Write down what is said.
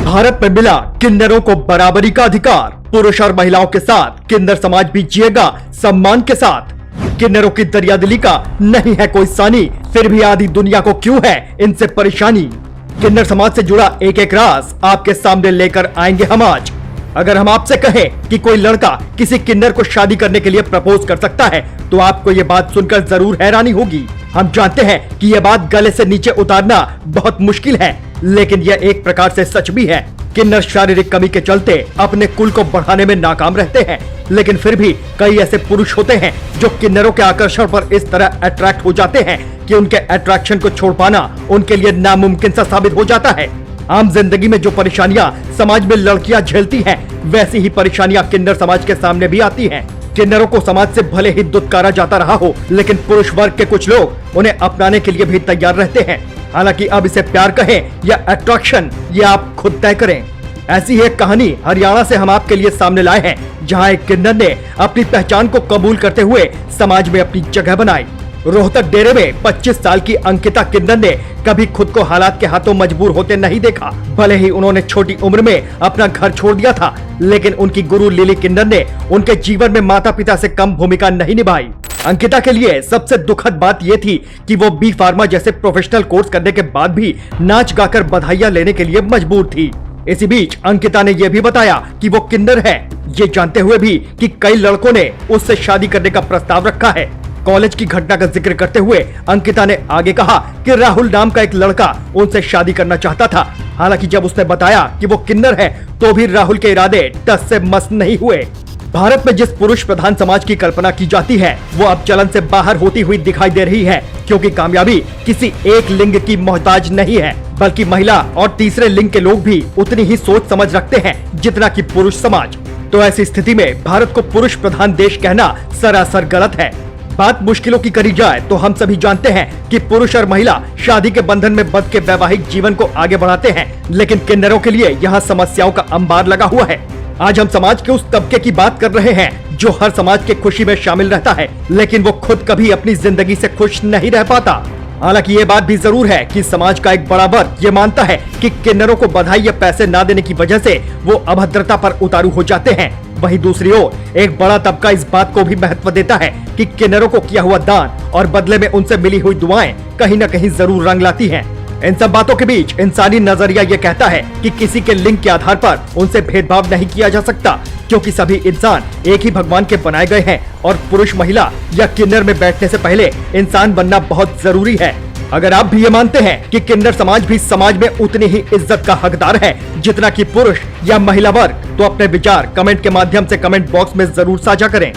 भारत में मिला किन्नरों को बराबरी का अधिकार। पुरुष और महिलाओं के साथ किन्नर समाज भी जिएगा सम्मान के साथ। किन्नरों की दरियादिली का नहीं है कोई सानी, फिर भी आधी दुनिया को क्यों है इनसे परेशानी। किन्नर समाज से जुड़ा एक एक राज आपके सामने लेकर आएंगे हम आज। अगर हम आपसे कहें कि कोई लड़का किसी किन्नर को शादी करने के लिए प्रपोज कर सकता है, तो आपको ये बात सुनकर जरूर हैरानी होगी। हम जानते हैं कि ये बात गले से नीचे उतारना बहुत मुश्किल है, लेकिन यह एक प्रकार से सच भी है। किन्नर शारीरिक कमी के चलते अपने कुल को बढ़ाने में नाकाम रहते हैं, लेकिन फिर भी कई ऐसे पुरुष होते हैं जो किन्नरों के आकर्षण पर इस तरह अट्रैक्ट हो जाते हैं कि उनके अट्रैक्शन को छोड़ पाना उनके लिए नामुमकिन सा साबित हो जाता है। आम जिंदगी में जो परेशानियां समाज में लड़कियां झेलती हैं, वैसी ही परेशानियां किन्नर समाज के सामने भी आती हैं। किन्नरों को समाज से भले ही दुत्कारा जाता रहा हो, लेकिन पुरुष वर्ग के कुछ लोग उन्हें अपनाने के लिए भी तैयार रहते हैं। हालांकि अब इसे प्यार कहें या अट्रैक्शन, ये आप खुद तय करें। ऐसी ही एक कहानी हरियाणा से हम आपके लिए सामने लाए हैं, जहां एक किन्नर ने अपनी पहचान को कबूल करते हुए समाज में अपनी जगह बनाई। रोहतक डेरे में 25 साल की अंकिता किन्नर ने कभी खुद को हालात के हाथों मजबूर होते नहीं देखा। भले ही उन्होंने छोटी उम्र में अपना घर छोड़ दिया था, लेकिन उनकी गुरु लिली किन्नर ने उनके जीवन में माता पिता से कम भूमिका नहीं निभाई। अंकिता के लिए सबसे दुखद बात यह थी कि वो बी फार्मा जैसे प्रोफेशनल कोर्स करने के बाद भी नाच गाकर बधाइयां लेने के लिए मजबूर थी। इसी बीच अंकिता ने यह भी बताया कि वो किन्नर है, ये जानते हुए भी कि कई लड़कों ने उससे शादी करने का प्रस्ताव रखा है। कॉलेज की घटना का जिक्र करते हुए अंकिता ने आगे कहा कि राहुल नाम का एक लड़का उनसे शादी करना चाहता था। हालांकि जब उसने बताया कि वो किन्नर है, तो भी राहुल के इरादे टस से मस नहीं हुए। भारत में जिस पुरुष प्रधान समाज की कल्पना की जाती है, वो अब चलन से बाहर होती हुई दिखाई दे रही है, क्योंकि कामयाबी किसी एक लिंग की मोहताज नहीं है, बल्कि महिला और तीसरे लिंग के लोग भी उतनी ही सोच समझ रखते हैं जितना कि पुरुष समाज। तो ऐसी स्थिति में भारत को पुरुष प्रधान देश कहना सरासर गलत है। बात मुश्किलों की करी जाए तो हम सभी जानते हैं कि पुरुष और महिला शादी के बंधन में बंध के वैवाहिक जीवन को आगे बढ़ाते हैं, लेकिन किन्नरों के लिए यहाँ समस्याओं का अंबार लगा हुआ है। आज हम समाज के उस तबके की बात कर रहे हैं जो हर समाज के खुशी में शामिल रहता है, लेकिन वो खुद कभी अपनी जिंदगी से खुश नहीं रह पाता। हालांकि ये बात भी जरूर है कि समाज का एक बड़ा वर्ग ये मानता है कि किन्नरों को बधाई या पैसे ना देने की वजह से वो अभद्रता पर उतारू हो जाते हैं। वहीं दूसरी ओर एक बड़ा तबका इस बात को भी महत्व देता है कि किन्नरों को किया हुआ दान और बदले में उनसे मिली हुई दुआएं कहीं न कहीं जरूर रंग लाती हैं। इन सब बातों के बीच इंसानी नजरिया ये कहता है कि किसी के लिंग के आधार पर उनसे भेदभाव नहीं किया जा सकता, क्योंकि सभी इंसान एक ही भगवान के बनाए गए हैं और पुरुष महिला या किन्नर में बैठने से पहले इंसान बनना बहुत जरूरी है। अगर आप भी ये मानते हैं कि किन्नर समाज भी समाज में उतनी ही इज्जत का हकदार है जितना कि पुरुष या महिला वर्ग, तो अपने विचार कमेंट के माध्यम से कमेंट बॉक्स में जरूर साझा करें।